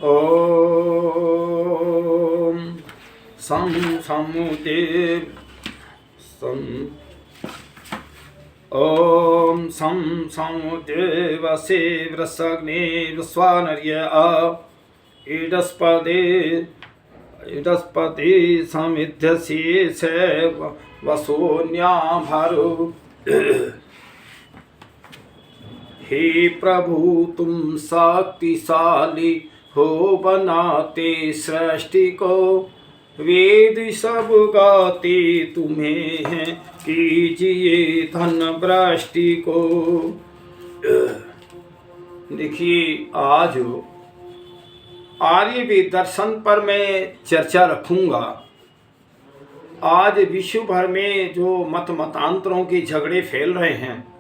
ओम सं समुदेव सं ओम सं समुदेवसे वृषग्ने विश्वानर्य इडस्पति समिध्यसि से वसोन्याभरो। हे प्रभु तुम शक्तिशाली हो, बनाते सृष्टि को, वेद सब गाते तुम्हें हैं, कीजिए धन भ्रष्टि को। देखिए, आज आर्यवेद दर्शन पर मैं चर्चा रखूंगा। आज विश्व भर में जो मतांतरों के झगड़े फैल रहे हैं,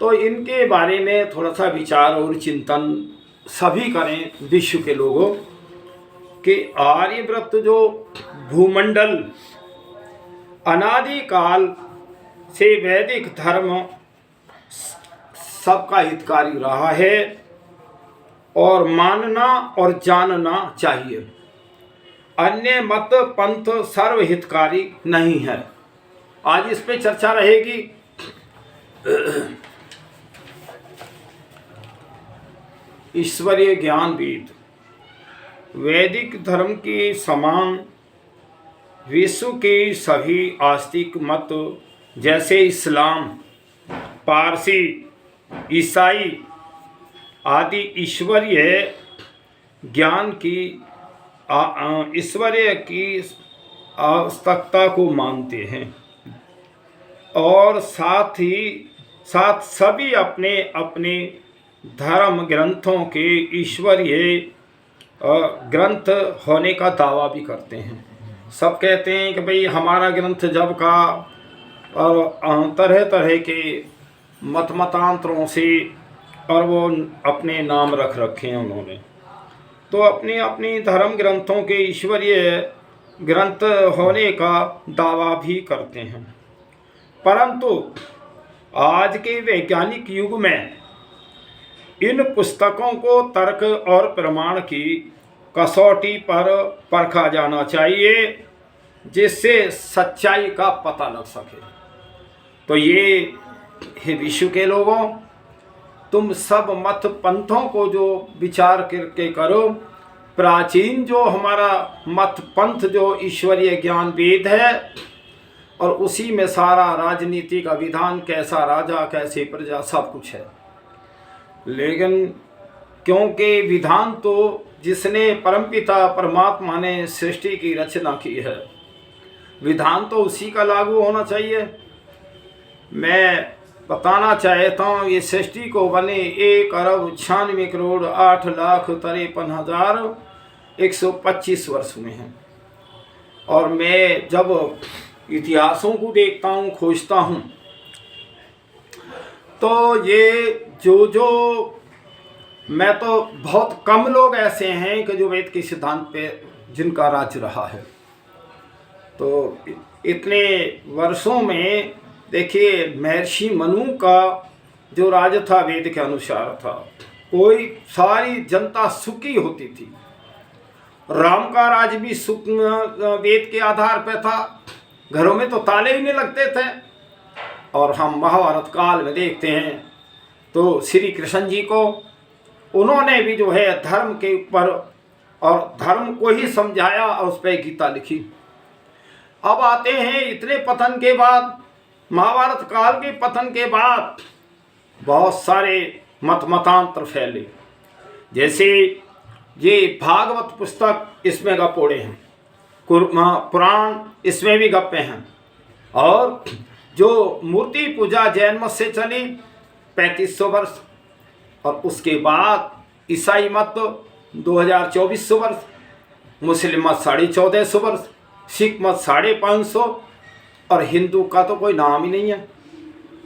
तो इनके बारे में थोड़ा सा विचार और चिंतन सभी करें विश्व के लोगों कि आर्यव्रत जो भूमंडल अनादिकाल से वैदिक धर्म सबका हितकारी रहा है और मानना और जानना चाहिए। अन्य मत पंथ सर्वहितकारी नहीं है। आज इस पे चर्चा रहेगी। ईश्वरीय ज्ञान वेद वैदिक धर्म के समान विश्व के सभी आस्तिक मत जैसे इस्लाम, पारसी, ईसाई आदि ईश्वरीय ज्ञान की ईश्वरीय की आवश्यकता को मानते हैं और साथ ही साथ सभी अपने अपने धर्म ग्रंथों के ईश्वरीय ग्रंथ होने का दावा भी करते हैं। सब कहते हैं कि भाई हमारा ग्रंथ जब का, और तरह तरह के मतांतरों से और वो अपने नाम रख रखे हैं उन्होंने, तो अपने अपने धर्म ग्रंथों के ईश्वरीय ग्रंथ होने का दावा भी करते हैं। परंतु आज के वैज्ञानिक युग में इन पुस्तकों को तर्क और प्रमाण की कसौटी पर परखा जाना चाहिए जिससे सच्चाई का पता लग सके। तो ये विश्व के लोगों, तुम सब मत पंथों को जो विचार करके करो, प्राचीन जो हमारा मत पंथ जो ईश्वरीय ज्ञान वेद है और उसी में सारा राजनीति का विधान, कैसा राजा कैसे प्रजा सब कुछ है। लेकिन क्योंकि विधान तो जिसने परमपिता परमात्मा ने सृष्टि की रचना की है, विधान तो उसी का लागू होना चाहिए। मैं बताना चाहता हूँ, ये सृष्टि को बने 1,98,08,53,125 वर्ष में है। और मैं जब इतिहासों को देखता हूँ, खोजता हूँ, तो ये जो मैं तो बहुत कम लोग ऐसे हैं कि जो वेद के सिद्धांत पे जिनका राज्य रहा है। तो इतने वर्षों में देखिए, महर्षि मनु का जो राज था वेद के अनुसार था, कोई सारी जनता सुखी होती थी। राम का राज भी सुख वेद के आधार पर था, घरों में तो ताले ही नहीं लगते थे। और हम महाभारत काल में देखते हैं तो श्री कृष्ण जी को उन्होंने भी जो है धर्म के ऊपर और धर्म को ही समझाया और उस पर गीता लिखी। अब आते हैं इतने पतन के बाद, महाभारत काल के पतन के बाद बहुत सारे मतांतर फैले। जैसे ये भागवत पुस्तक, इसमें गपोड़े हैं, पुराण इसमें भी गप्पे हैं। और जो मूर्ति पूजा जैन मत से चली 3500 वर्ष, और उसके बाद ईसाई मत 2400 वर्ष, मुस्लिम मत 1450 वर्ष, सिख मत 550, और हिंदू का तो कोई नाम ही नहीं है।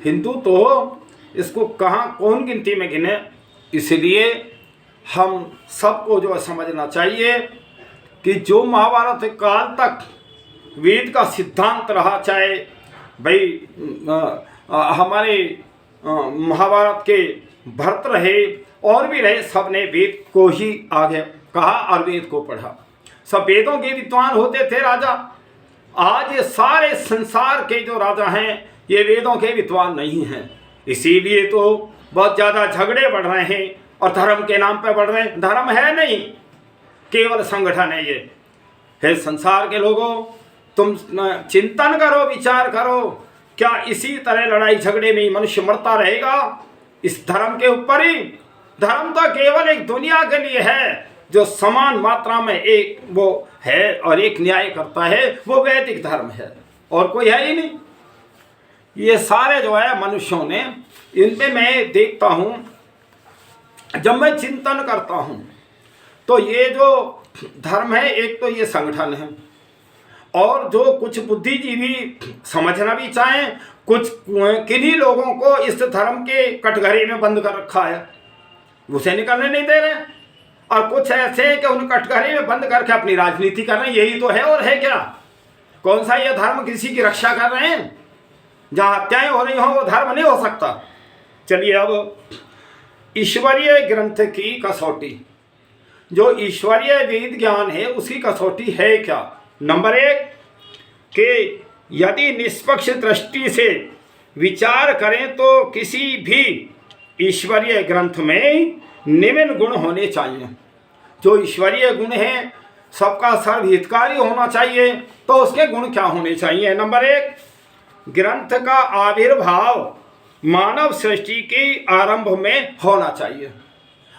हिंदू तो इसको कहाँ कौन गिनती में गिने। इसलिए हम सबको जो समझना चाहिए कि जो महाभारत काल तक वेद का सिद्धांत रहा, चाहे भाई हमारे महाभारत के भरत रहे और भी रहे, सब ने वेद को ही आगे कहा और वेद को पढ़ा। सब वेदों के विद्वान होते थे राजा। आज ये सारे संसार के जो राजा हैं ये वेदों के विद्वान नहीं हैं, इसीलिए तो बहुत ज़्यादा झगड़े बढ़ रहे हैं और धर्म के नाम पे बढ़ रहे हैं। धर्म है नहीं, केवल संगठन है ये। है संसार के लोगों, तुम चिंतन करो, विचार करो, क्या इसी तरह लड़ाई झगड़े में मनुष्य मरता रहेगा इस धर्म के ऊपर ही? धर्म तो केवल एक दुनिया के लिए है जो समान मात्रा में एक वो है और एक न्याय करता है, वो वैदिक धर्म है, और कोई है ही नहीं। ये सारे जो है मनुष्यों ने, इनमें मैं देखता हूँ, जब मैं चिंतन करता हूँ तो ये जो धर्म है, एक तो ये संगठन है, और जो कुछ बुद्धिजीवी समझना भी चाहें, कुछ किन्हीं लोगों को इस धर्म के कटघरे में बंद कर रखा है, उसे निकलने नहीं दे रहे, और कुछ ऐसे कि उन कटघरे में बंद करके अपनी राजनीति कर रहे हैं। यही तो है, और है क्या? कौन सा ये धर्म किसी की रक्षा कर रहे हैं? जहाँ हत्याएं हो रही हो वो धर्म नहीं हो सकता। चलिए, अब ईश्वरीय ग्रंथ की कसौटी, जो ईश्वरीय वेद ज्ञान है उसकी कसौटी है क्या? नंबर 1 कि यदि निष्पक्ष दृष्टि से विचार करें तो किसी भी ईश्वरीय ग्रंथ में निम्न गुण होने चाहिए। जो ईश्वरीय गुण है, सबका सर्वहितकारी होना चाहिए, तो उसके गुण क्या होने चाहिए? नंबर 1, ग्रंथ का आविर्भाव मानव सृष्टि के आरंभ में होना चाहिए।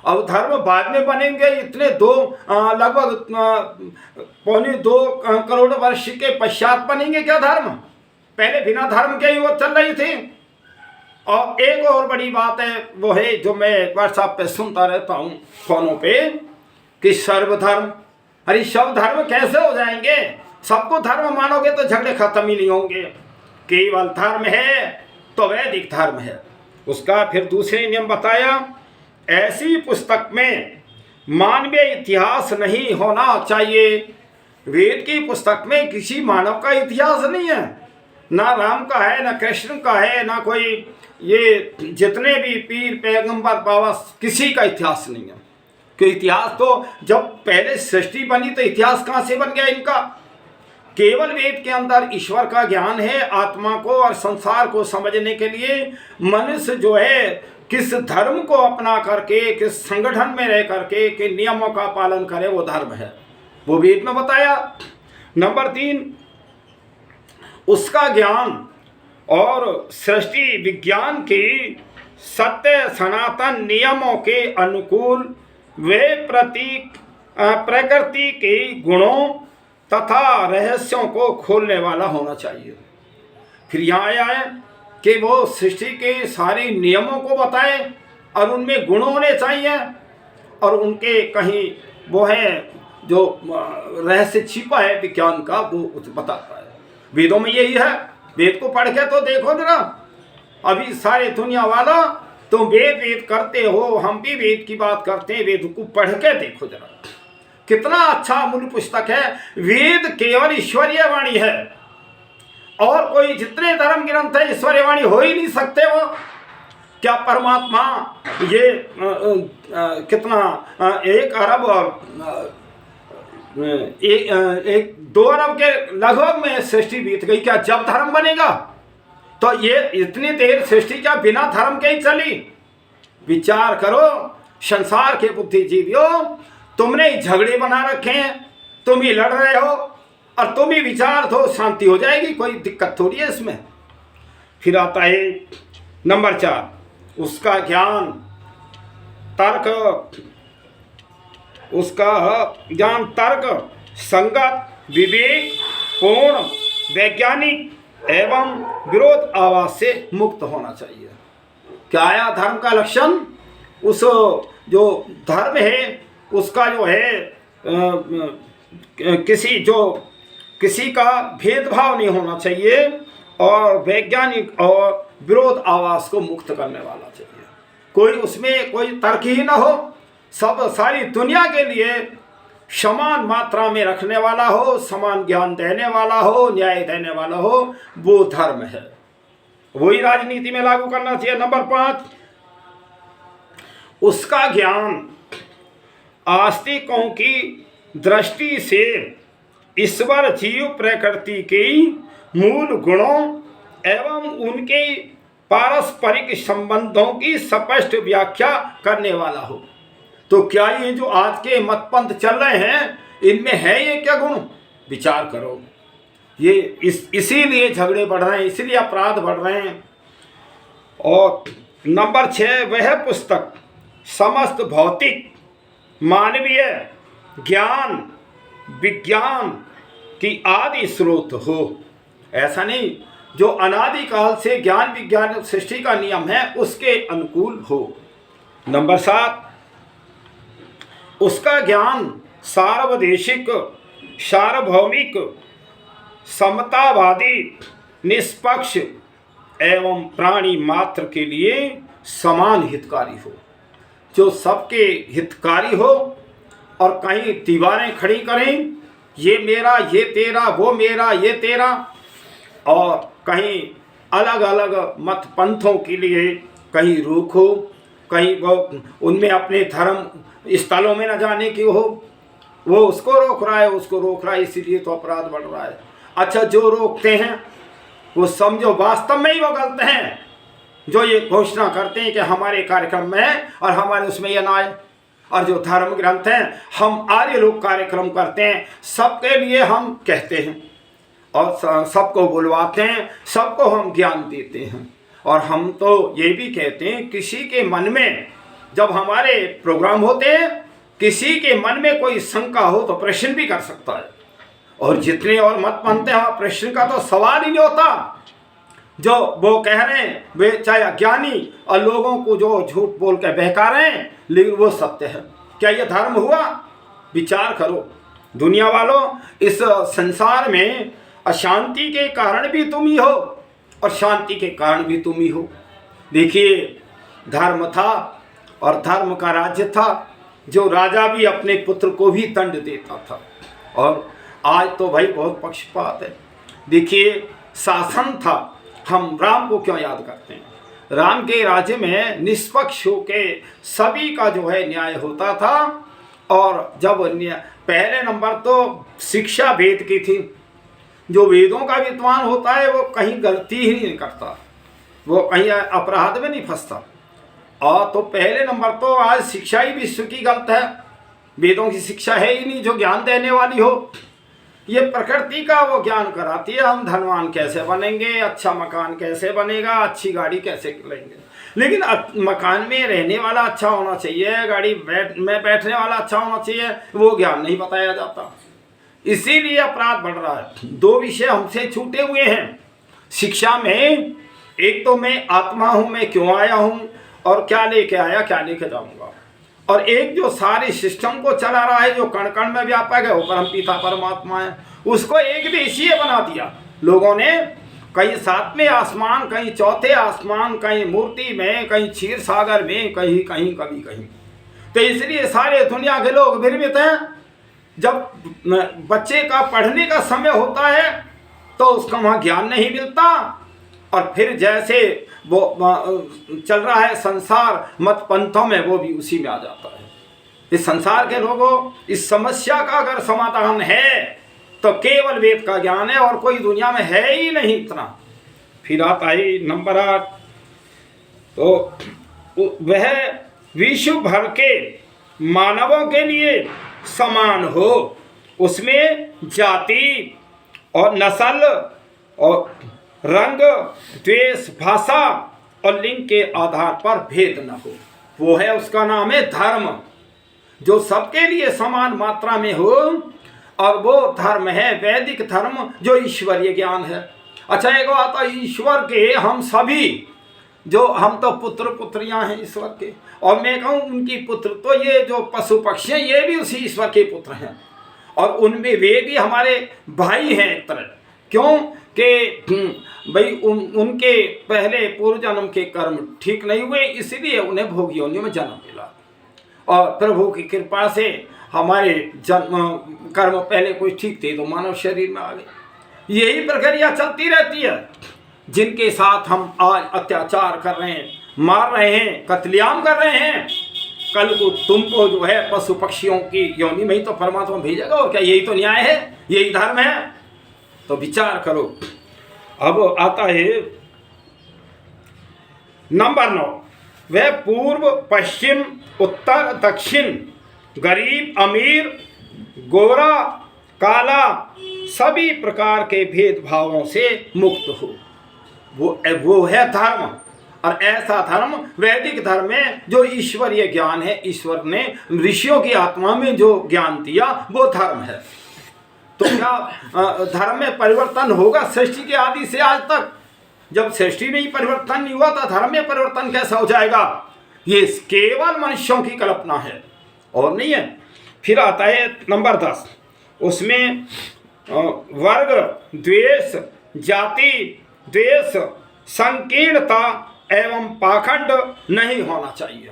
अब धर्म बाद में बनेंगे, इतने लगभग 2.25 करोड़ वर्ष के पश्चात बनेंगे क्या धर्म? पहले बिना धर्म के ही वो चल रही थी। और एक और बड़ी बात है, वो है जो मैं व्हाट्सएप पे सुनता रहता हूँ फोनों पे, कि सर्वधर्म। अरे सब धर्म कैसे हो जाएंगे? सबको धर्म मानोगे तो झगड़े खत्म ही नहीं होंगे। केवल धर्म है तो वैदिक धर्म है। उसका फिर दूसरे नियम बताया, ऐसी पुस्तक में मानवीय इतिहास नहीं होना चाहिए। वेद की पुस्तक में किसी मानव का इतिहास नहीं है, ना राम का है, ना कृष्ण का है, ना कोई ये जितने भी पीर पैगंबर बाबा, किसी का इतिहास नहीं है। कि इतिहास तो जब पहले सृष्टि बनी तो इतिहास कहाँ से बन गया इनका? केवल वेद के अंदर ईश्वर का ज्ञान है। आत्मा को और संसार को समझने के लिए मनुष्य जो है किस धर्म को अपना करके, किस संगठन में रह करके, के नियमों का पालन करे, वो धर्म है, वो वेद में बताया। नंबर 3, उसका ज्ञान और सृष्टि विज्ञान की सत्य सनातन नियमों के अनुकूल वे प्रकृति के गुणों तथा रहस्यों को खोलने वाला होना चाहिए। फिर यहाँ आया है कि वो सृष्टि के सारे नियमों को बताए और उनमें गुण होने चाहिए, और उनके कहीं वो है जो रहस्य छिपा है विज्ञान का, वो बताता है। वेदों में यही है। वेद को पढ़ के तो देखो जरा। अभी सारे दुनिया वाला तुम वेद करते हो, हम भी वेद की बात करते हैं, वेद को पढ़ के देखो जरा, कितना अच्छा मूल पुस्तक है। वेद केवल ईश्वरीय वाणी है, और कोई जितने धर्म ग्रंथ है ईश्वरीय वाणी हो ही नहीं सकते। वो क्या परमात्मा ये कितना 1 अरब और 2 अरब के लगभग में सृष्टि बीत गई, क्या जब धर्म बनेगा? तो ये इतनी देर सृष्टि क्या बिना धर्म के ही चली? विचार करो, संसार के बुद्धिजीवियों, तुमने झगड़े बना रखे हैं, तुम ही लड़ रहे हो, और तुम ही विचार दो, शांति हो जाएगी, कोई दिक्कत थोड़ी है इसमें। फिर आता है नंबर 4, उसका ज्ञान तर्क, उसका ज्ञान तर्क संगत, विवेक पूर्ण, वैज्ञानिक एवं विरोध आवाज से मुक्त होना चाहिए। क्या आया धर्म का लक्षण? उस जो धर्म है उसका जो है किसी का भेदभाव नहीं होना चाहिए, और वैज्ञानिक और विरोध आवाज को मुक्त करने वाला चाहिए। कोई उसमें कोई तर्क ही ना हो, सब सारी दुनिया के लिए समान मात्रा में रखने वाला हो, समान ज्ञान देने वाला हो, न्याय देने वाला हो, वो धर्म है। वही राजनीति में लागू करना चाहिए। नंबर 5, उसका ज्ञान आस्तिकों की दृष्टि से ईश्वर जीव प्रकृति के मूल गुणों एवं उनके पारस्परिक संबंधों की स्पष्ट व्याख्या करने वाला हो। तो क्या ये जो आज के मतपंथ चल रहे हैं, इनमें है ये क्या गुण? विचार करो। ये इसीलिए झगड़े बढ़ रहे हैं, इसीलिए अपराध बढ़ रहे हैं। और नंबर 6, वह पुस्तक समस्त भौतिक मानवीय ज्ञान विज्ञान की आदि स्रोत हो। ऐसा नहीं, जो अनादिकाल से ज्ञान विज्ञान सृष्टि का नियम है उसके अनुकूल हो। नंबर 7, उसका ज्ञान सार्वदेशिक सार्वभौमिक समतावादी निष्पक्ष एवं प्राणी मात्र के लिए समान हितकारी हो। जो सबके हितकारी हो और कहीं दीवारें खड़ी करें, ये मेरा ये तेरा, वो मेरा ये तेरा, और कहीं अलग अलग मत पंथों के लिए कहीं रोक हो, कहीं वो उनमें अपने धर्म स्थलों में न जाने की हो, वो उसको रोक रहा है, उसको रोक रहा है, इसीलिए तो अपराध बढ़ रहा है। अच्छा, जो रोकते हैं वो समझो वास्तव में ही वो गलत हैं, जो ये घोषणा करते हैं कि हमारे कार्यक्रम में और हमारे उसमें ये ना आए। और जो धर्म ग्रंथ हैं, हम आर्य लोग कार्यक्रम करते हैं, सबके लिए हम कहते हैं और सबको बुलवाते हैं, सबको हम ज्ञान देते हैं। और हम तो ये भी कहते हैं, किसी के मन में जब हमारे प्रोग्राम होते हैं, किसी के मन में कोई शंका हो तो प्रश्न भी कर सकता है। और जितने और मत मानते हैं, प्रश्न का तो सवाल ही नहीं होता। जो वो कह रहे हैं वे चाहे अज्ञानी और लोगों को जो झूठ बोल के बहका रहे हैं, लेकिन वो सत्य है। क्या ये धर्म हुआ? विचार करो दुनिया वालों, इस संसार में अशांति के कारण भी तुम ही हो और शांति के कारण भी तुम ही हो। देखिए, धर्म था और धर्म का राज्य था, जो राजा भी अपने पुत्र को भी दंड देता था। और आज तो भाई बहुत पक्षपात है। देखिए, शासन था, हम राम को क्यों याद करते हैं? राम के राज्य में निष्पक्ष होके सभी का जो है न्याय होता था। और जब पहले नंबर तो शिक्षा वेद की थी। जो वेदों का विद्वान होता है वो कहीं गलती ही नहीं करता, वो कहीं अपराध में नहीं फंसता। और तो पहले नंबर तो आज शिक्षा ही विश्व की गलत है। वेदों की शिक्षा है ही नहीं जो ज्ञान देने वाली हो। ये प्रकृति का वो ज्ञान कराती है, हम धनवान कैसे बनेंगे, अच्छा मकान कैसे बनेगा, अच्छी गाड़ी कैसे लेंगे। लेकिन मकान में रहने वाला अच्छा होना चाहिए, गाड़ी में बैठने वाला अच्छा होना चाहिए, वो ज्ञान नहीं बताया जाता। इसीलिए अपराध बढ़ रहा है। 2 विषय हमसे छूटे हुए हैं शिक्षा में। एक तो मैं आत्मा हूँ, मैं क्यों आया हूँ और क्या लेके आया, क्या लेके जाऊँगा। और एक जो सारे सिस्टम को चला रहा है, जो कण कण में व्यापक है, वो परमपिता परमात्मा है, उसको एक देशीय बना दिया लोगों ने। कहीं 7वें आसमान, कहीं 4थे आसमान, कहीं मूर्ति में, कहीं क्षीर सागर में, कहीं कहीं कभी कहीं। तो इसलिए सारे दुनिया के लोग भ्रमित हैं। जब बच्चे का पढ़ने का समय होता है तो उसका वहाँ ज्ञान नहीं मिलता। और फिर जैसे वो चल रहा है संसार मत पंथों में, वो भी उसी में आ जाता है। इस संसार के लोगों, इस समस्या का अगर समाधान है तो केवल वेद का ज्ञान है, और कोई दुनिया में है ही नहीं इतना। फिर आता है नंबर 8, तो वह विश्व भर के मानवों के लिए समान हो, उसमें जाति और नस्ल और रंग, द्वेष, भाषा और लिंग के आधार पर भेद न हो। वो है, उसका नाम है धर्म, जो सबके लिए समान मात्रा में हो। और वो धर्म है वैदिक धर्म, जो ईश्वरीय ज्ञान है। अच्छा, एक बात, ईश्वर के हम सभी, जो हम तो पुत्र पुत्रियां हैं ईश्वर के, और मैं कहूँ उनकी पुत्र, तो ये जो पशु पक्षी हैं ये भी उसी ईश्वर के पुत्र हैं। और उनमें वे भी हमारे भाई हैं एक तरह। क्यों कि भाई उनके पहले पूर्व जन्म के कर्म ठीक नहीं हुए, इसलिए उन्हें भोग योनियों में जन्म मिला। और प्रभु की कृपा से हमारे जन्म कर्म पहले कुछ ठीक थे तो मानव शरीर में आ गए। यही प्रक्रिया चलती रहती है। जिनके साथ हम आज अत्याचार कर रहे हैं, मार रहे हैं, कत्लेआम कर रहे हैं, कल को तुमको जो है पशु पक्षियों की योनि में ही तो परमात्मा भेजेगा, और क्या यही तो न्याय है, यही धर्म है? तो विचार करो। अब आता है नंबर 9, वह पूर्व पश्चिम उत्तर दक्षिण, गरीब अमीर, गोरा काला, सभी प्रकार के भेदभावों से मुक्त हो। वो है धर्म। और ऐसा धर्म वैदिक धर्म में जो ईश्वरीय ज्ञान है, ईश्वर ने ऋषियों की आत्मा में जो ज्ञान दिया वो धर्म है। तो क्या धर्म में परिवर्तन होगा सृष्टि के आदि से आज तक? जब सृष्टि में ही परिवर्तन नहीं हुआ तो धर्म में परिवर्तन कैसा हो जाएगा? ये केवल मनुष्यों की कल्पना है और नहीं है। फिर आता है नंबर 10, उसमें वर्ग द्वेष, जाति द्वेष, संकीर्णता एवं पाखंड नहीं होना चाहिए।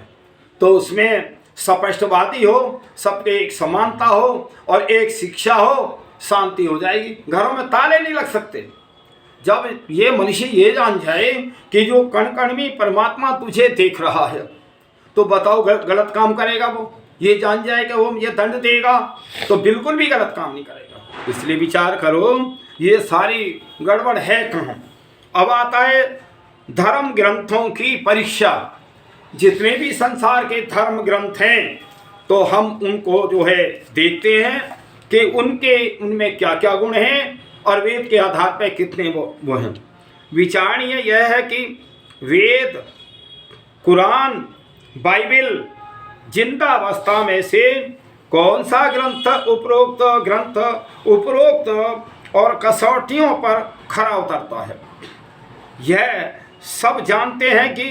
तो उसमें स्पष्टवादी हो, सबके एक समानता हो और एक शिक्षा हो, शांति हो जाएगी। घरों में ताले नहीं लग सकते। जब ये मनुष्य ये जान जाए कि जो कण कण में परमात्मा तुझे देख रहा है, तो बताओ गलत काम करेगा वो? ये जान जाए कि वो ये दंड देगा तो बिल्कुल भी गलत काम नहीं करेगा। इसलिए विचार करो ये सारी गड़बड़ है कहाँ। अब आता है धर्म ग्रंथों की परीक्षा। जितने भी संसार के धर्म ग्रंथ हैं तो हम उनको जो है देखते हैं कि उनमें क्या क्या गुण हैं और वेद के आधार पर कितने वो हैं। विचारणीय यह है कि वेद, कुरान, बाइबल, जिंदा अवस्था में से कौन सा ग्रंथ उपरोक्त और कसौटियों पर खरा उतरता है। यह सब जानते हैं कि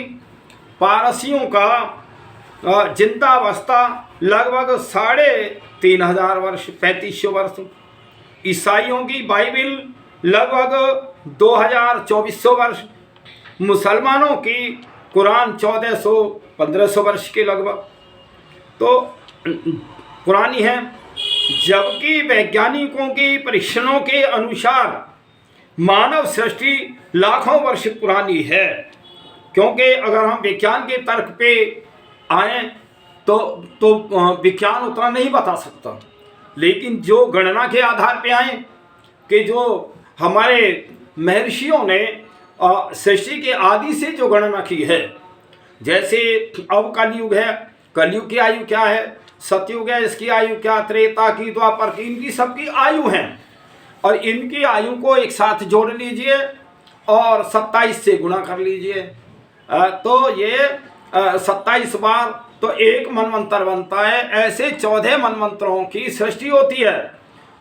पारसियों का जिंदावस्था लगभग 3500 वर्ष, 3500 वर्ष, ईसाइयों की बाइबिल लगभग 2000-2400 वर्ष, मुसलमानों की कुरान 1400-1500 वर्ष के लगभग तो पुरानी है। जबकि वैज्ञानिकों के परीक्षणों के अनुसार मानव सृष्टि लाखों वर्ष पुरानी है। क्योंकि अगर हम विज्ञान के तर्क पे आए तो विज्ञान उतना नहीं बता सकता, लेकिन जो गणना के आधार पे आए कि जो हमारे महर्षियों ने सृष्टि के आदि से जो गणना की है, जैसे अब कलयुग है, कलयुग की आयु क्या है, सतयुग है, इसकी आयु क्या, त्रेता की, द्वापर की, इनकी सबकी आयु है। और इनकी आयु को एक साथ जोड़ लीजिए और 27 से गुणा कर लीजिए, तो ये 27 बार तो एक मनवंतर बनता है। ऐसे 14 मनवंतरों की सृष्टि होती है।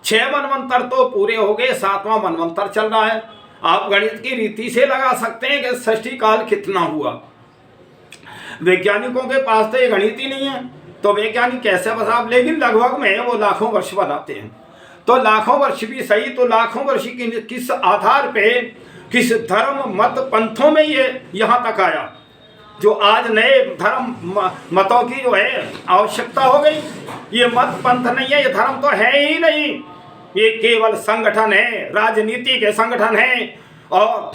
6 मनवंतर तो पूरे हो गए, 7वां मनवंतर चल रहा है। आप गणित की रीति से लगा सकते हैं कि सृष्टि काल कितना हुआ। वैज्ञानिकों के पास तो ये गणित ही नहीं है, तो वैज्ञानिक कैसे बता, लेकिन लगभग में वो लाखों वर्ष बताते हैं। तो लाखों वर्ष भी सही, तो लाखों वर्ष की किस आधार पे, किस धर्म मत पंथों में ये यहाँ तक आया? जो आज नए धर्म मतों की जो है आवश्यकता हो गई। ये मत पंथ नहीं है, ये धर्म तो है ही नहीं, ये केवल संगठन है, राजनीति के संगठन है। और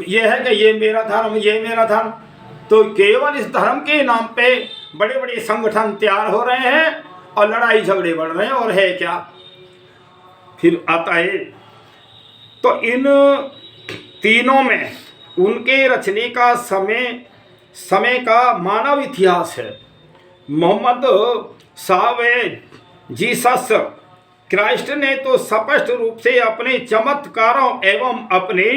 ये है कि ये मेरा धर्म, ये मेरा धर्म। तो केवल इस धर्म के नाम पे बड़े बड़े संगठन तैयार हो रहे हैं और लड़ाई झगड़े बढ़ रहे हैं, और है क्या। फिर आता है तो इन तीनों में उनके रचने का समय का मानव इतिहास है। मोहम्मद साहब जीसस क्राइस्ट ने तो स्पष्ट रूप से अपने चमत्कारों एवं अपने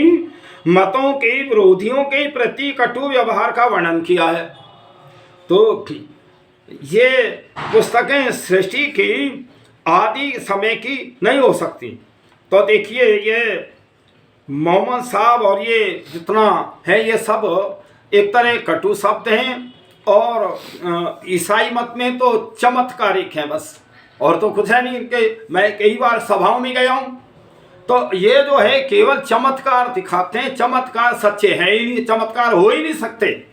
मतों के विरोधियों के प्रति कटु व्यवहार का वर्णन किया है। तो ये पुस्तकें सृष्टि की आदि समय की नहीं हो सकती। तो देखिए ये मोहम्मद साहब और ये जितना है ये सब एक तरह कटु शब्द हैं, और ईसाई मत में तो चमत्कारिक हैं बस, और तो कुछ है नहीं। इनके मैं कई बार सभाओं में गया हूँ, तो ये जो है केवल चमत्कार दिखाते हैं। चमत्कार सच्चे हैं ही नहीं, चमत्कार हो ही नहीं सकते।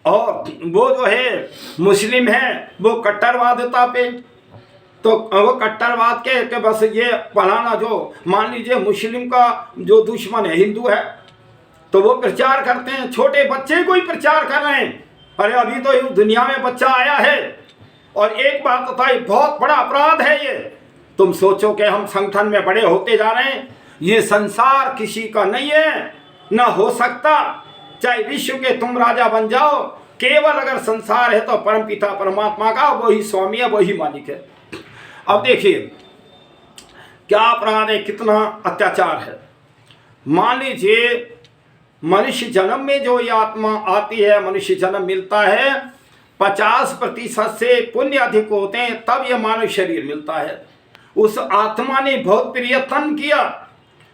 और वो जो है मुस्लिम है वो कट्टरवादिता पे, तो वो कट्टरवाद के बस ये फलाना, जो मान लीजिए मुस्लिम का जो दुश्मन है हिंदू है, तो वो प्रचार करते हैं। छोटे बच्चे को ही प्रचार कर रहे हैं अरे अभी तो इस दुनिया में बच्चा आया है। और एक बात होता है, बहुत बड़ा अपराध है ये। तुम सोचो कि हम संगठन में बड़े होते जा रहे हैं, ये संसार किसी का नहीं है, ना हो सकता। चाहे विश्व के तुम राजा बन जाओ, केवल अगर संसार है तो परमपिता परमात्मा का, वही स्वामी है, वही मालिक है। अब देखिए क्या अपराध है, कितना अत्याचार है। मान लीजिए मनुष्य जन्म में जो ये आत्मा आती है, मनुष्य जन्म मिलता है, 50% से पुण्य अधिक होते हैं तब ये मानव शरीर मिलता है। उस आत्मा ने बहुत प्रयत्न किया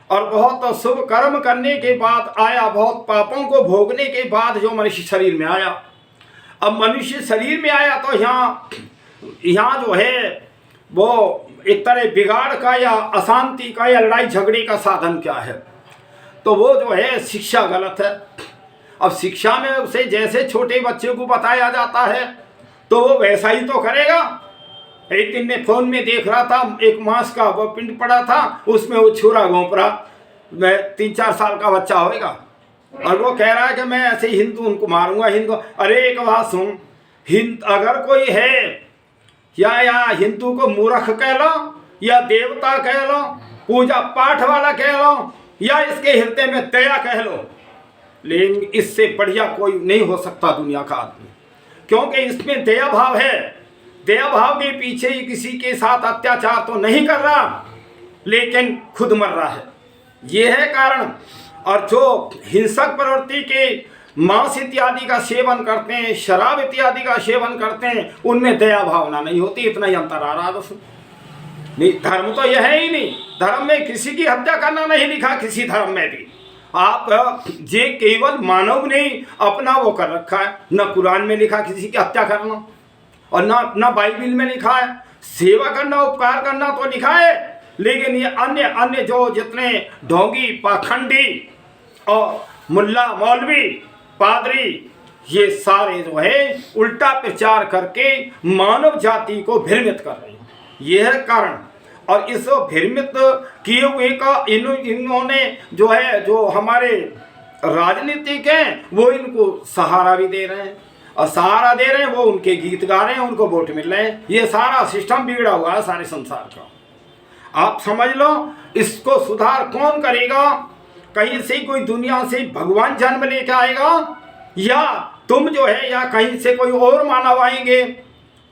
और बहुत शुभ कर्म करने के बाद आया, बहुत पापों को भोगने के बाद जो मनुष्य शरीर में आया। अब मनुष्य शरीर में आया तो यहाँ जो है वो एक तरह बिगाड़ का या अशांति का या लड़ाई झगड़े का साधन क्या है, तो वो जो है शिक्षा गलत है। अब शिक्षा में उसे जैसे छोटे बच्चे को बताया जाता है तो वो वैसा ही तो करेगा। एक दिन मैं फोन में देख रहा था, एक मांस का वो पिंड पड़ा था, उसमें वो छुरा घोंप रहा, मैं 3-4 साल का बच्चा होएगा, और वो कह रहा है कि मैं ऐसे हिंदू उनको मारूंगा, हिंदू। अरे एक बात सुन, अगर कोई है या हिंदू को मूर्ख कह लो या देवता कह लो, पूजा पाठ वाला कह लो, या इसके हृदय में दया कह लो, लेकिन इससे बढ़िया कोई नहीं हो सकता दुनिया का आदमी, क्योंकि इसमें दया भाव है। दया भाव के पीछे ही किसी के साथ अत्याचार तो नहीं कर रहा, लेकिन खुद मर रहा है, ये है कारण। और जो हिंसक प्रवृत्ति के मांस इत्यादि का सेवन करते हैं, शराब इत्यादि का सेवन करते हैं, उनमें दया भावना नहीं होती। इतना ही अंतर आ रहा बस। नहीं, धर्म तो यह है ही नहीं। धर्म में किसी की हत्या करना नहीं लिखा, किसी धर्म में भी। आप जे केवल मानव ने अपना वो कर रखा है, न कुरान में लिखा किसी की हत्या करना, और ना बाइबिल में लिखा है। सेवा करना, उपकार करना तो लिखा है, लेकिन ये अन्य जो जितने ढोंगी, पाखंडी और मुल्ला मौलवी पादरी, ये सारे जो है उल्टा प्रचार करके मानव जाति को भ्रमित कर रहे हैं। यह है कारण। और इस भ्रमित किए हुए का इन्होंने जो है, जो हमारे राजनीतिक हैं, वो इनको सहारा भी दे रहे हैं, और सहारा दे रहे हैं, वो उनके गीत गा रहे हैं, उनको वोट मिल रहे हैं। ये सारा सिस्टम बिगड़ा हुआ है सारे संसार का। आप समझ लो, इसको सुधार कौन करेगा? कहीं से कोई दुनिया से भगवान जन्म लेके आएगा, या तुम जो है, या कहीं से कोई और मानव आएंगे?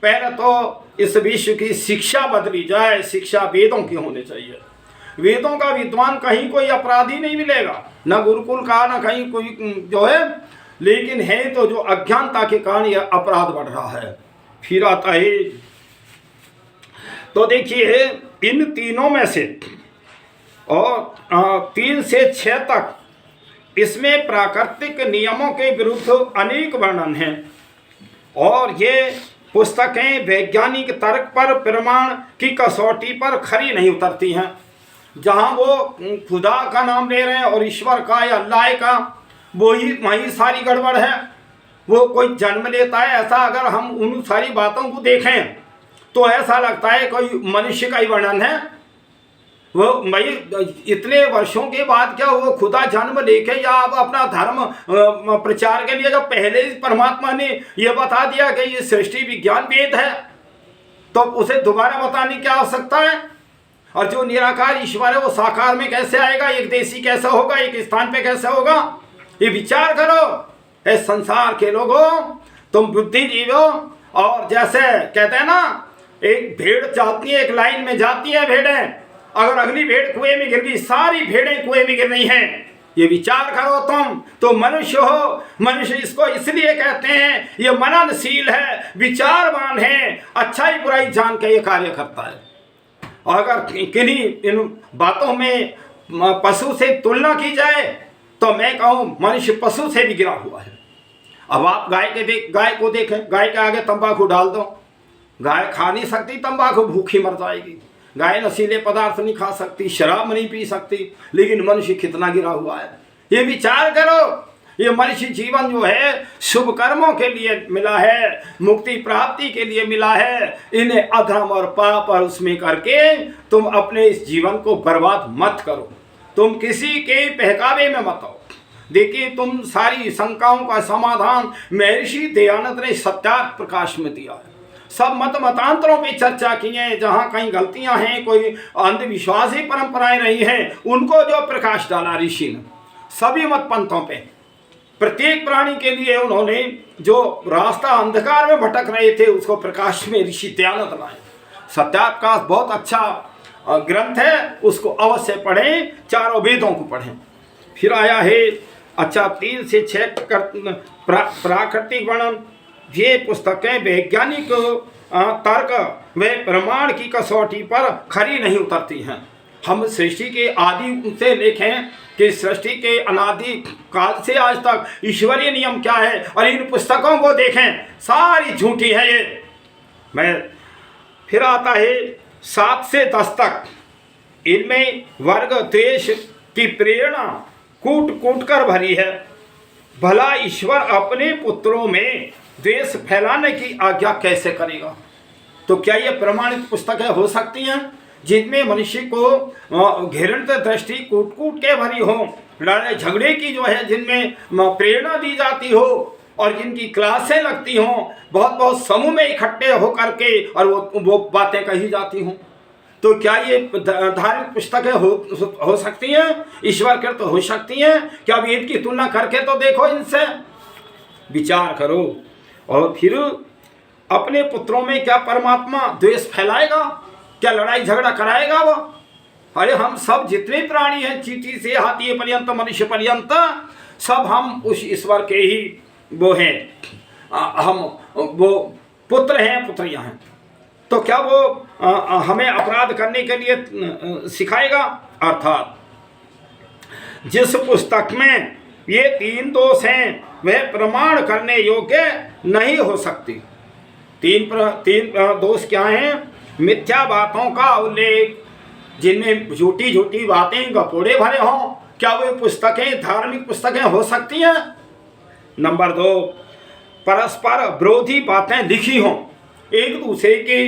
पहले तो इस विश्व की शिक्षा बदली जाए। शिक्षा वेदों की होनी चाहिए। वेदों का विद्वान कहीं कोई अपराधी नहीं मिलेगा, न गुरुकुल का, न कहीं कोई जो है, लेकिन है तो जो अज्ञानता के कारण यह अपराध बढ़ रहा है। फिर आता है, तो देखिए इन तीनों में से, और 3 से 6 तक इसमें प्राकृतिक नियमों के विरुद्ध अनेक वर्णन हैं, और ये पुस्तकें वैज्ञानिक तर्क पर, प्रमाण की कसौटी पर खरी नहीं उतरती हैं। जहाँ वो खुदा का नाम ले रहे हैं और ईश्वर का या अल्लाह का, वही सारी गड़बड़ है। वो कोई जन्म लेता है, ऐसा अगर हम उन सारी बातों को देखें तो ऐसा लगता है कोई मनुष्य का ही वर्णन है। वो भाई इतने वर्षों के बाद क्या वो खुदा जन्म लेके या अब अपना धर्म प्रचार के लिए, जब पहले परमात्मा ने ये बता दिया कि ये सृष्टि विज्ञान वेद है, तो उसे दोबारा बताने की आवश्यकता है? और जो निराकार ईश्वर है वो साकार में कैसे आएगा? एक देशी कैसे होगा? एक स्थान पे कैसे होगा? ये विचार करो। इस संसार के लोगों, तुम बुद्धिजीवी हो। और जैसे कहते हैं ना, एक भेड़ जाती है, एक लाइन में जाती है भेड़ें, अगर अगली भेड़ कुएं में गिर गई, सारी भेड़ें कुएं में गिर रही हैं। ये विचार करो। तुम तो मनुष्य हो। मनुष्य इसको इसलिए कहते हैं, ये मननशील है, विचारवान है, अच्छाई बुराई जान के ये कार्य करता है। और अगर किन्हीं इन बातों में पशु से तुलना की जाए तो मैं कहूँ मनुष्य पशु से भी गिरा हुआ है। अब आप गाय को देखें, गाय के आगे तंबाकू डाल दो, गाय खा नहीं सकती तंबाकू, भूखी मर जाएगी। गाय नशीले पदार्थ नहीं खा सकती, शराब नहीं पी सकती, लेकिन मनुष्य कितना गिरा हुआ है। ये विचार करो। ये मनुष्य जीवन जो है शुभ कर्मों के लिए मिला है, मुक्ति प्राप्ति के लिए मिला है। इन्हें अधर्म और पाप और उसमें करके तुम अपने इस जीवन को बर्बाद मत करो। तुम किसी के बहकावे में मत आओ। देखिए तुम सारी शंकाओं का समाधान महर्षि दयानंद ने सत्यार्थ प्रकाश में दिया है। सब मत मतांतरों पे चर्चा की है, जहाँ कहीं गलतियां हैं, कोई अंधविश्वासी परंपराएं रही हैं, उनको जो प्रकाश डाला ऋषि ने सभी मत पंथों पे। प्रत्येक प्राणी के लिए उन्होंने जो रास्ता अंधकार में भटक रहे थे उसको प्रकाश में ऋषि दयानंद लाए। सत्याप्रकाश बहुत अच्छा ग्रंथ है, उसको अवश्य पढ़ें, चारों वेदों को पढ़ें। फिर आया है अच्छा 3 से 6 प्राकृतिक वर्णन। ये पुस्तकें वैज्ञानिक तर्क व प्रमाण की कसौटी पर खरी नहीं उतरती हैं। हम सृष्टि के आदि से देखें कि सृष्टि के अनादि काल से आज तक ईश्वरीय नियम क्या है, और इन पुस्तकों को देखें सारी झूठी है ये। मैं फिर आता है 7 से 10 तक, इनमें वर्ग द्वेष की प्रेरणा कूट कूट कर भरी है। भला ईश्वर अपने पुत्रों में द्वेष फैलाने की आज्ञा कैसे करेगा? तो क्या ये प्रमाणित पुस्तकें हो सकती हैं जिनमें मनुष्य को घृणित दृष्टि कूट कूट के भरी हो, लड़ाई झगड़े की जो है जिनमें प्रेरणा दी जाती हो, और जिनकी क्लासें लगती हों, बहुत बहुत समूह में इकट्ठे होकर के और वो बातें कही जाती हों? तो क्या ये धार्मिक पुस्तकें हो सकती हैं? ईश्वर कृत हो सकती हैं? क्या वेद की तुलना करके तो देखो, इनसे विचार करो। और फिर अपने पुत्रों में क्या परमात्मा द्वेष फैलाएगा? क्या लड़ाई झगड़ा कराएगा वो? अरे हम सब जितने प्राणी हैं, चींटी से हाथी पर्यंत मनुष्य पर्यंत, सब हम उस ईश्वर के ही वो हैं, हम वो पुत्र हैं, पुत्रियां हैं। तो क्या वो हमें अपराध करने के लिए सिखाएगा? अर्थात जिस पुस्तक में ये 3 दोष हैं वह प्रमाण करने योग्य नहीं हो सकती। तीन दोष क्या हैं? मिथ्या बातों का उल्लेख, जिनमें झूठी झूठी बातें गपोड़े भरे हों, क्या वे पुस्तकें धार्मिक पुस्तकें हो सकती हैं? नंबर 2, परस्पर विरोधी बातें लिखी हों, एक दूसरे के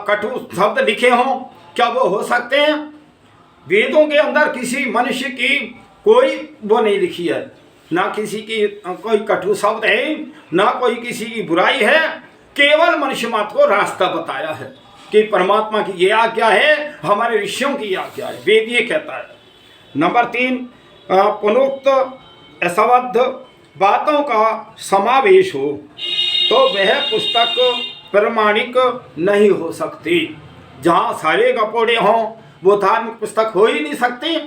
कटु शब्द लिखे हों, क्या वो हो सकते हैं? वेदों के अंदर किसी मनुष्य की कोई वो नहीं लिखी है, ना किसी की कोई कटु शब्द है, ना कोई किसी की बुराई है, केवल मनुष्य मात्र को रास्ता बताया है कि परमात्मा की ये आज्ञा है, हमारे ऋषियों की आज्ञा है, वेद ये कहता है। नंबर 3, पुनोक्त असंबद्ध बातों का समावेश हो तो वह पुस्तक प्रमाणिक नहीं हो सकती। जहाँ सारे गपोड़े हों वो धार्मिक पुस्तक हो ही नहीं सकती,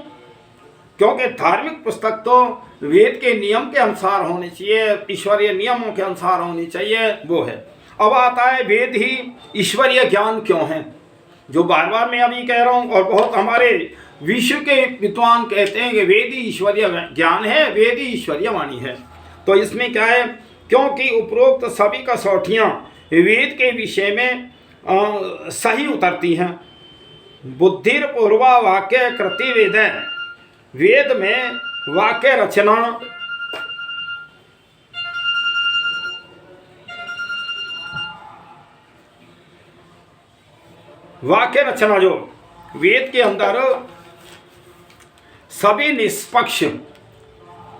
क्योंकि धार्मिक पुस्तक तो वेद के नियम के अनुसार होनी चाहिए, ईश्वरीय नियमों के अनुसार होनी चाहिए, वो है। अब आता है वेद ही ईश्वरीय ज्ञान क्यों है, जो बार बार मैं अभी कह रहा हूँ, और बहुत हमारे विश्व के विद्वान कहते हैं कि वेद ही ईश्वरीय ज्ञान है, वेद ही ईश्वरीय वाणी है। तो इसमें क्या है? क्योंकि उपरोक्त सभी कसौटियाँ वेद के विषय में सही उतरती हैं। बुद्धिर पूर्वा वाक्य कृति वेद, वेद में वाक्य रचना जो वेद के अंदर सभी निष्पक्ष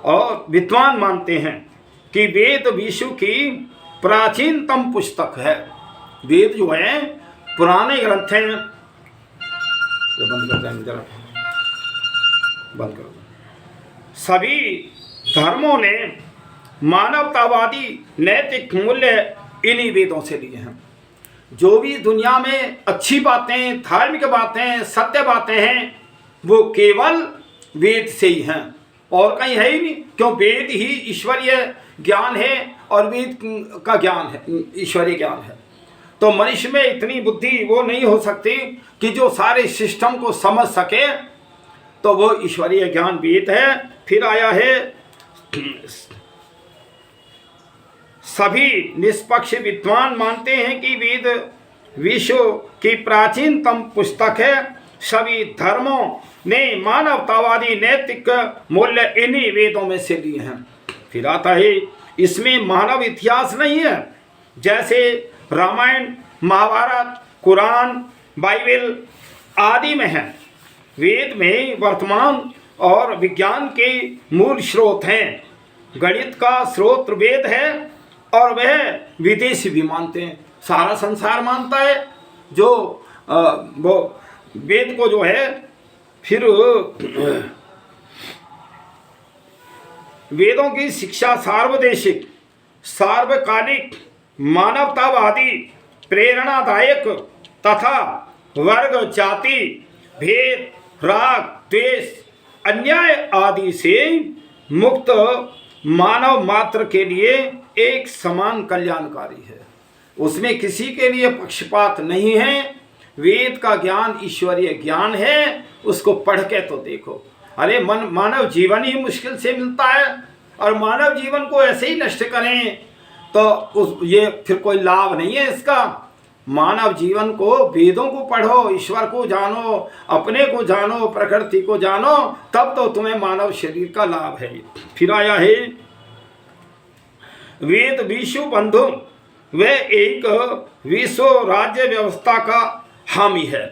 और विद्वान मानते हैं कि वेद विश्व की प्राचीनतम पुस्तक है। वेद जो है पुराने ग्रंथ हैं। बंद कर दें, जरा बंद करो। सभी धर्मों ने मानवतावादी नैतिक मूल्य इन्हीं वेदों से लिए हैं। जो भी दुनिया में अच्छी बातें, धार्मिक बातें, सत्य बातें हैं, वो केवल वेद से ही हैं, और कहीं है ही नहीं। क्यों? वेद ही ईश्वरीय ज्ञान है, और वेद का ज्ञान है, ईश्वरीय ज्ञान है। तो मनुष्य में इतनी बुद्धि वो नहीं हो सकती कि जो सारे सिस्टम को समझ सके, तो वो ईश्वरीय ज्ञान वेद है। फिर आया है सभी निष्पक्ष विद्वान मानते हैं कि वेद विश्व की प्राचीनतम पुस्तक है। सभी धर्मों ने मानवतावादी नैतिक मूल्य इन्हीं वेदों में से लिए हैं। फिर आता है इसमें मानव इतिहास नहीं है, जैसे रामायण, महाभारत, कुरान, बाइबल आदि में है। वेद में वर्तमान और विज्ञान के मूल स्रोत हैं। गणित का स्रोत वेद है और वह विदेशी भी मानते हैं, सारा संसार मानता है जो वो वेद को जो है। फिर वेदों की शिक्षा सार्वदेशिक, सार्वकालिक, मानवतावादी, प्रेरणादायक तथा वर्ग, जाति, भेद, राग, द्वेष, अन्याय आदि से मुक्त मानव मात्र के लिए एक समान कल्याणकारी है। उसमें किसी के लिए पक्षपात नहीं है। वेद का ज्ञान ईश्वरीय ज्ञान है, उसको पढ़ के तो देखो। अरे मानव जीवन ही मुश्किल से मिलता है और मानव जीवन को ऐसे ही नष्ट करें तो ये फिर कोई लाभ नहीं है इसका। मानव जीवन को, वेदों को पढ़ो, ईश्वर को जानो, अपने को जानो, प्रकृति को जानो, तब तो तुम्हें मानव शरीर का लाभ है। फिर आया है वेद विश्व बंधु, वह एक विश्व राज्य व्यवस्था का हामी है।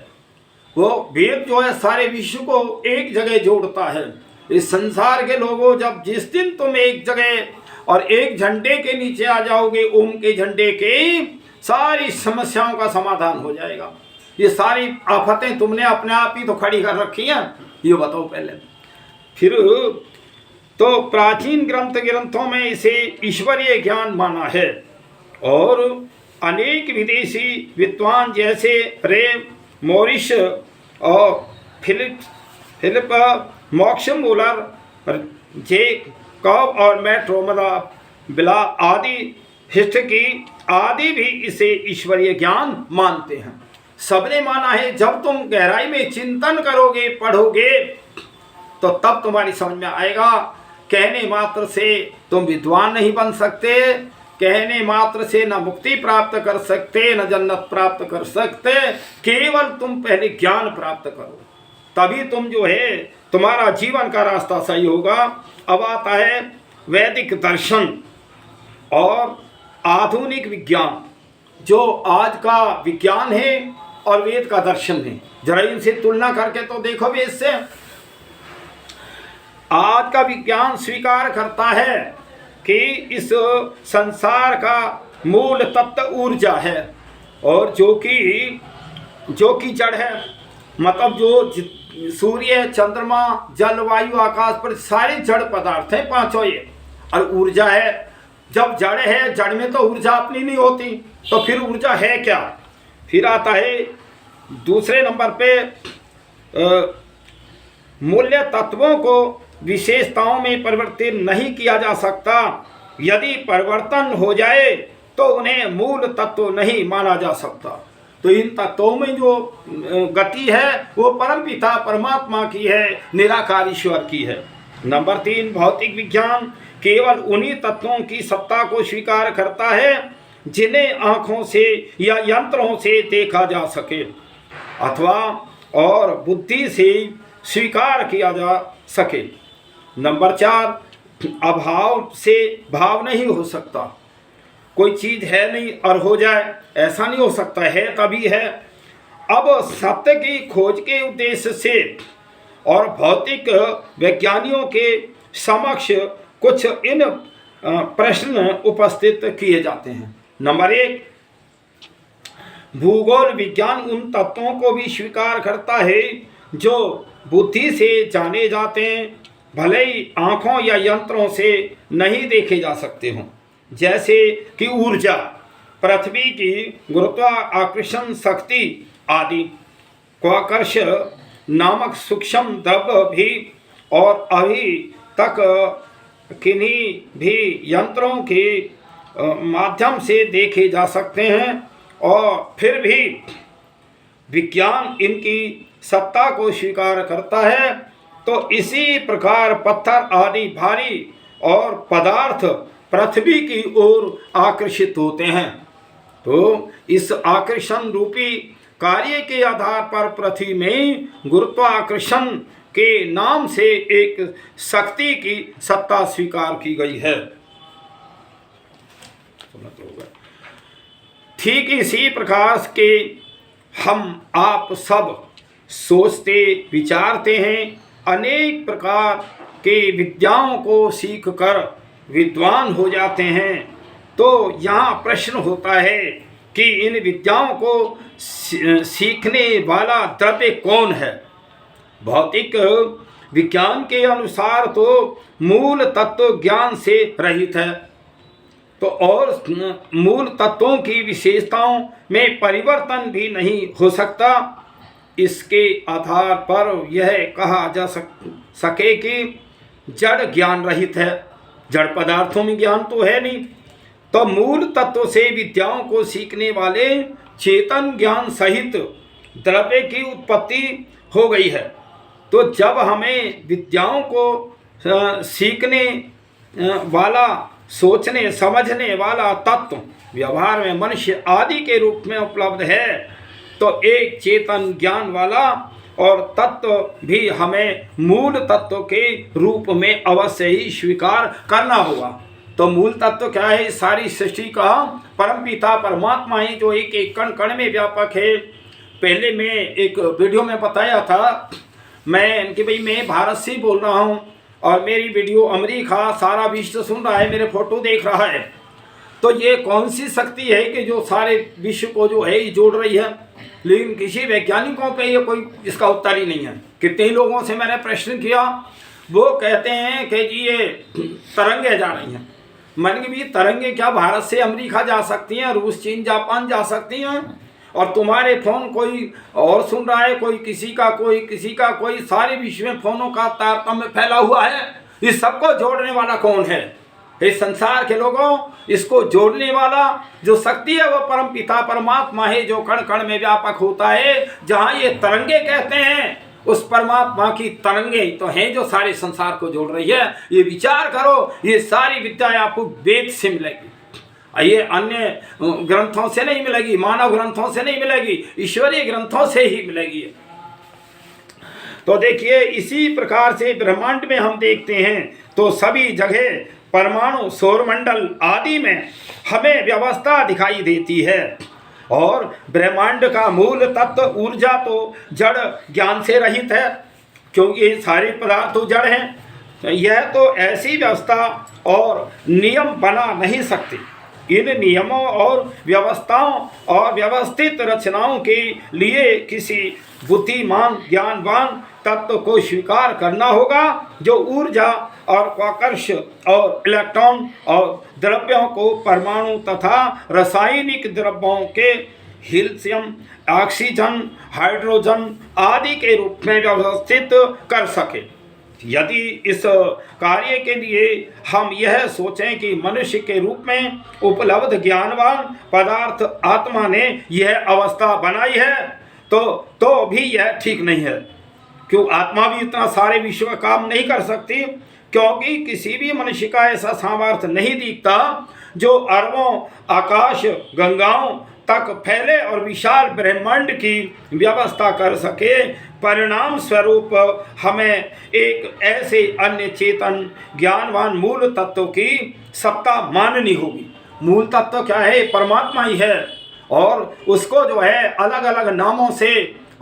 वो वेद जो है सारे विश्व को एक जगह जोड़ता है। इस संसार के लोगों, जब जिस दिन तुम एक जगह और एक झंडे के नीचे आ जाओगे, ओम के झंडे के, सारी समस्याओं का समाधान हो जाएगा। ये सारी आफतें तुमने अपने आप ही तो खड़ी कर रखी हैं, ये बताओ पहले। फिर तो प्राचीन ग्रंथों में इसे ईश्वरीय ज्ञान माना है और अनेक विदेशी विद्वान जैसे रे मॉरिस और फिलिप मॉक्समूलर, जे कॉब और मैट रोमला बिला आदि, हिस्टकी आदि भी इसे ईश्वरीय ज्ञान मानते हैं। सबने माना है। जब तुम गहराई में चिंतन करोगे, पढ़ोगे, तो तब तुम्हारी समझ में आएगा। कहने मात्र से तुम विद्वान नहीं बन सकते, कहने मात्र से न मुक्ति प्राप्त कर सकते, न जन्नत प्राप्त कर सकते। केवल तुम पहले ज्ञान प्राप्त करो, तभी तुम जो है तुम्हारा जीवन का रास्ता सही होगा। अब आता है वैदिक दर्शन और आधुनिक विज्ञान। जो आज का विज्ञान है और वेद का दर्शन है, जरा इनसे तुलना करके तो देखो भी। इससे आज का विज्ञान स्वीकार करता है कि इस संसार का मूल तत्व ऊर्जा है और जो कि जड़ है। मतलब जो सूर्य, चंद्रमा, जल, वायु, आकाश पर सारे जड़ पदार्थ हैं, पांचों ये, और ऊर्जा है। जब जड़ है, जड़ में तो ऊर्जा अपनी नहीं होती, तो फिर ऊर्जा है क्या। फिर आता है दूसरे नंबर पे मूल्य तत्वों को विशेषताओं में परिवर्तित नहीं किया जा सकता। यदि परिवर्तन हो जाए तो उन्हें मूल तत्व नहीं माना जा सकता। तो इन तत्वों में जो गति है वो परमपिता परमात्मा की है, निराकार ईश्वर की है। नंबर 3, भौतिक विज्ञान केवल उन्हीं तत्वों की सत्ता को स्वीकार करता है जिन्हें आँखों से या यंत्रों से देखा जा सके अथवा और बुद्धि से स्वीकार किया जा सके। नंबर 4, अभाव से भाव नहीं हो सकता। कोई चीज़ है नहीं और हो जाए, ऐसा नहीं हो सकता, है तभी है। अब सत्य की खोज के उद्देश्य से और भौतिक वैज्ञानिकों के समक्ष कुछ इन प्रश्न उपस्थित किए जाते हैं। नंबर 1, भूगोल विज्ञान उन तत्वों को भी स्वीकार करता है जो बुद्धि से जाने जाते हैं, भले ही आँखों या यंत्रों से नहीं देखे जा सकते हों, जैसे कि ऊर्जा, पृथ्वी की गुरुत्वाकर्षण शक्ति आदि, क्वाकर्ष नामक सूक्ष्म द्रव्य भी, और अभी तक किन्हीं भी यंत्रों के माध्यम से देखे जा सकते हैं और फिर भी विज्ञान इनकी सत्ता को स्वीकार करता है। तो इसी प्रकार पत्थर आदि भारी और पदार्थ पृथ्वी की ओर आकर्षित होते हैं। तो इस आकर्षण रूपी कार्य के आधार पर पृथ्वी में गुरुत्वाकर्षण के नाम से एक शक्ति की सत्ता स्वीकार की गई है। ठीक इसी प्रकार के हम आप सब सोचते विचारते हैं, अनेक प्रकार के विद्याओं को सीख कर विद्वान हो जाते हैं। तो यहाँ प्रश्न होता है कि इन विद्याओं को सीखने वाला द्रव्य कौन है? भौतिक विज्ञान के अनुसार तो मूल तत्व ज्ञान से रहित है, तो और मूल तत्वों की विशेषताओं में परिवर्तन भी नहीं हो सकता। इसके आधार पर यह कहा जा सके कि जड़ ज्ञान रहित है, जड़ पदार्थों में ज्ञान तो है नहीं। तो मूल तत्व से विद्याओं को सीखने वाले चेतन ज्ञान सहित द्रव्य की उत्पत्ति हो गई है। तो जब हमें विद्याओं को सीखने वाला, सोचने समझने वाला तत्व व्यवहार में मनुष्य आदि के रूप में उपलब्ध है, तो एक चेतन ज्ञान वाला और तत्व भी हमें मूल तत्व के रूप में अवश्य ही स्वीकार करना होगा। तो मूल तत्व क्या है? सारी सृष्टि का परमपिता परमात्मा ही जो एक एक कण कण में व्यापक है। पहले मैं एक वीडियो में बताया था मैं कि भाई मैं भारत से बोल रहा हूँ और मेरी वीडियो अमेरिका सारा विश्व सुन रहा है, मेरे फोटो देख रहा है। तो ये कौन सी शक्ति है कि जो सारे विश्व को जो है ये जोड़ रही है? लेकिन किसी वैज्ञानिकों पे ये कोई इसका उत्तर ही नहीं है। कितने लोगों से मैंने प्रश्न किया, वो कहते हैं कि जी ये तरंगे जा रही हैं। मैंने कि भी तरंगे क्या भारत से अमेरिका जा सकती हैं, रूस चीन जापान जा सकती हैं? और तुम्हारे फोन कोई और सुन रहा है, कोई किसी का कोई, सारे विश्व में फोनों का तारतम्य फैला हुआ है। इस सबको जोड़ने वाला कौन है? इस संसार के लोगों, इसको जोड़ने वाला जो शक्ति है वो परम पिता परमात्मा है, जो कण कण में व्यापक होता है। जहाँ ये तरंगे कहते हैं, उस परमात्मा की तरंगे तो हैं जो सारे संसार को जोड़ रही है। ये विचार करो, ये सारी विद्या आपको वेद से मिलेगी, ये अन्य ग्रंथों से नहीं मिलेगी, मानव ग्रंथों से नहीं मिलेगी, ईश्वरीय ग्रंथों से ही मिलेगी। तो देखिए इसी प्रकार से ब्रह्मांड में हम देखते हैं तो सभी जगह परमाणु, सौरमंडल आदि में हमें व्यवस्था दिखाई देती है। और ब्रह्मांड का मूल तत्व ऊर्जा तो जड़ ज्ञान से रहित है, क्योंकि ये सारे पदार्थ तो जड़ हैं। यह तो ऐसी व्यवस्था और नियम बना नहीं सकती। इन नियमों और व्यवस्थाओं और व्यवस्थित रचनाओं के लिए किसी बुद्धिमान ज्ञानवान तत्व को स्वीकार करना होगा, जो ऊर्जा और आकर्ष और इलेक्ट्रॉन और द्रव्यों को परमाणु तथा रासायनिक द्रव्यों के हीलियम, ऑक्सीजन, हाइड्रोजन आदि के रूप में व्यवस्थित कर सके। यदि इस कार्य के लिए हम यह सोचें कि मनुष्य के रूप में उपलब्ध ज्ञानवान पदार्थ आत्मा ने यह अवस्था बनाई है, तो भी यह ठीक नहीं है। क्यों? आत्मा भी इतना सारे विश्व का काम नहीं कर सकती, क्योंकि किसी भी मनुष्य का ऐसा सामर्थ्य नहीं दिखता जो अरबों आकाश गंगाओं तक फैले और विशाल ब्रह्मांड की व्यवस्था कर सके। परिणाम स्वरूप हमें एक ऐसे अन्य चेतन ज्ञानवान मूल तत्व की सत्ता माननी होगी। मूल तत्व क्या है? परमात्मा ही है, और उसको जो है अलग अलग नामों से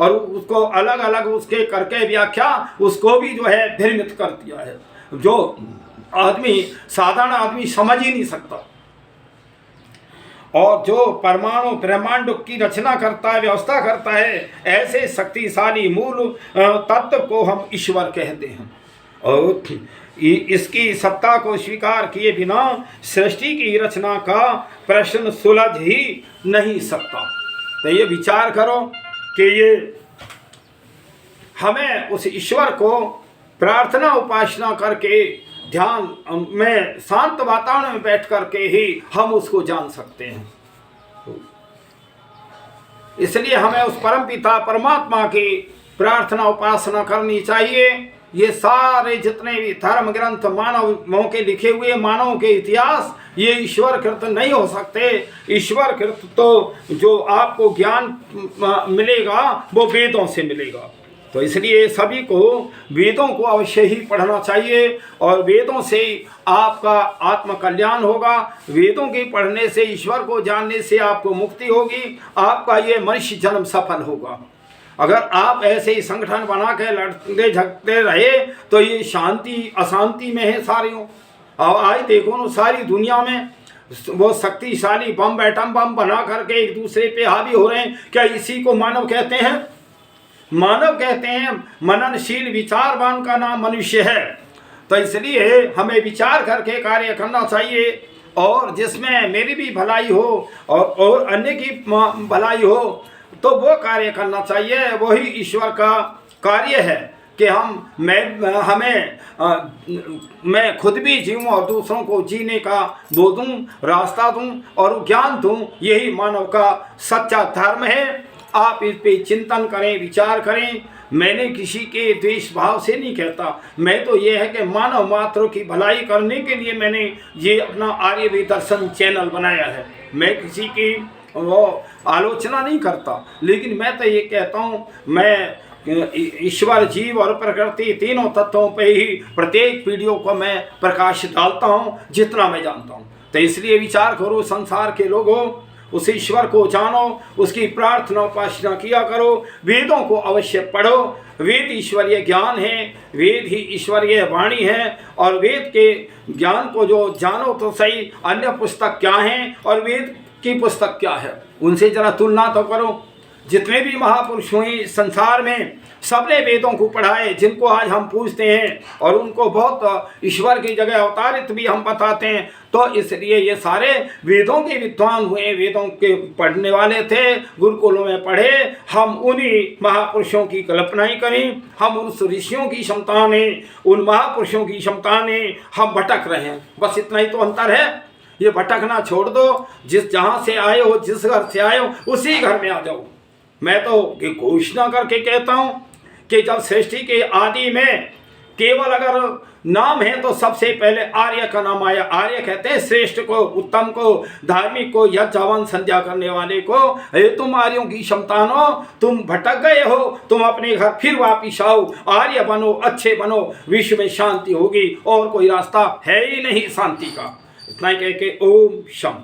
और उसको अलग अलग उसके करके व्याख्या उसको भी जो है भ्रमित कर दिया है, जो आदमी साधारण आदमी समझ ही नहीं सकता। और जो परमाणु ब्रह्मांड की रचना करता है, व्यवस्था करता है, ऐसे शक्तिशाली मूल तत्व को हम ईश्वर कहते हैं। और इसकी सत्ता को स्वीकार किए बिना सृष्टि की रचना का प्रश्न सुलझ ही नहीं सकता। तो ये विचार करो कि ये हमें उस ईश्वर को प्रार्थना उपासना करके ध्यान में शांत वातावरण में बैठ करके ही हम उसको जान सकते हैं। इसलिए हमें उस परम पिता परमात्मा की प्रार्थना उपासना करनी चाहिए। ये सारे जितने भी धर्म ग्रंथ मानवों के लिखे हुए मानवों के इतिहास, ये ईश्वर कृत नहीं हो सकते। ईश्वर कृत तो जो आपको ज्ञान मिलेगा वो वेदों से मिलेगा। तो इसलिए सभी को वेदों को अवश्य ही पढ़ना चाहिए, और वेदों से आपका आत्म कल्याण होगा। वेदों के पढ़ने से, ईश्वर को जानने से आपको मुक्ति होगी, आपका ये मनुष्य जन्म सफल होगा। अगर आप ऐसे ही संगठन बना के लड़ते झगड़ते रहे तो ये शांति अशांति में है सारियों। अब आज देखो ना सारी दुनिया में वो शक्तिशाली बम एटम बम बना करके एक दूसरे पे हावी हो रहे हैं। क्या इसी को मानव कहते हैं? मानव कहते हैं मननशील विचारवान का नाम मनुष्य है। तो इसलिए हमें विचार करके कार्य करना चाहिए और जिसमें मेरी भी भलाई हो और अन्य की भलाई हो तो वो कार्य करना चाहिए। वही ईश्वर का कार्य है कि मैं खुद भी जीऊँ और दूसरों को जीने का वो दूँ, रास्ता दूँ और ज्ञान दूँ। यही मानव का सच्चा धर्म है। आप इस पे चिंतन करें, विचार करें। मैंने किसी के द्वेष भाव से नहीं कहता, मैं तो ये है कि मानव मात्र की भलाई करने के लिए मैंने ये अपना आर्यवेद दर्शन चैनल बनाया है। मैं किसी की वो आलोचना नहीं करता, लेकिन मैं तो ये कहता हूँ मैं ईश्वर जीव और प्रकृति तीनों तत्वों पे ही प्रत्येक वीडियो को मैं प्रकाश डालता हूँ जितना मैं जानता हूँ। तो इसलिए विचार करो, संसार के लोगों, उस ईश्वर को जानो, उसकी प्रार्थना उपासना किया करो, वेदों को अवश्य पढ़ो। वेद ईश्वरीय ज्ञान है, वेद ही ईश्वरीय वाणी है और वेद के ज्ञान को जो जानो तो सही, अन्य पुस्तक क्या हैं और वेद की पुस्तक क्या है उनसे जरा तुलना तो करो। जितने भी महापुरुष हुए संसार में सबने वेदों को पढ़ाए, जिनको आज हम पूजते हैं और उनको बहुत ईश्वर की जगह अवतारित भी हम बताते हैं। तो इसलिए ये सारे वेदों के विद्वान हुए, वेदों के पढ़ने वाले थे, गुरुकुलों में पढ़े। हम उन्हीं महापुरुषों की कल्पना ही करें, हम उन ऋषियों की क्षमता ने, उन महापुरुषों की क्षमता ने हम भटक रहे हैं। बस इतना ही तो अंतर है। ये भटकना छोड़ दो, जहाँ से आए हो, जिस घर से आए हो उसी घर में आ जाओ। मैं तो घोषणा करके कहता हूँ कि जब सृष्टि के आदि में केवल अगर नाम है तो सबसे पहले आर्य का नाम आया। आर्य कहते हैं श्रेष्ठ को, उत्तम को, धार्मिक को, यज्ञ हवन संध्या करने वाले को। ये तुम आर्यों की संतान हो, तुम भटक गए हो, तुम अपने घर फिर वापिस आओ, आर्य बनो, अच्छे बनो, विश्व में शांति होगी। और कोई रास्ता है ही नहीं शांति का। इतना ही कह के ओम शम।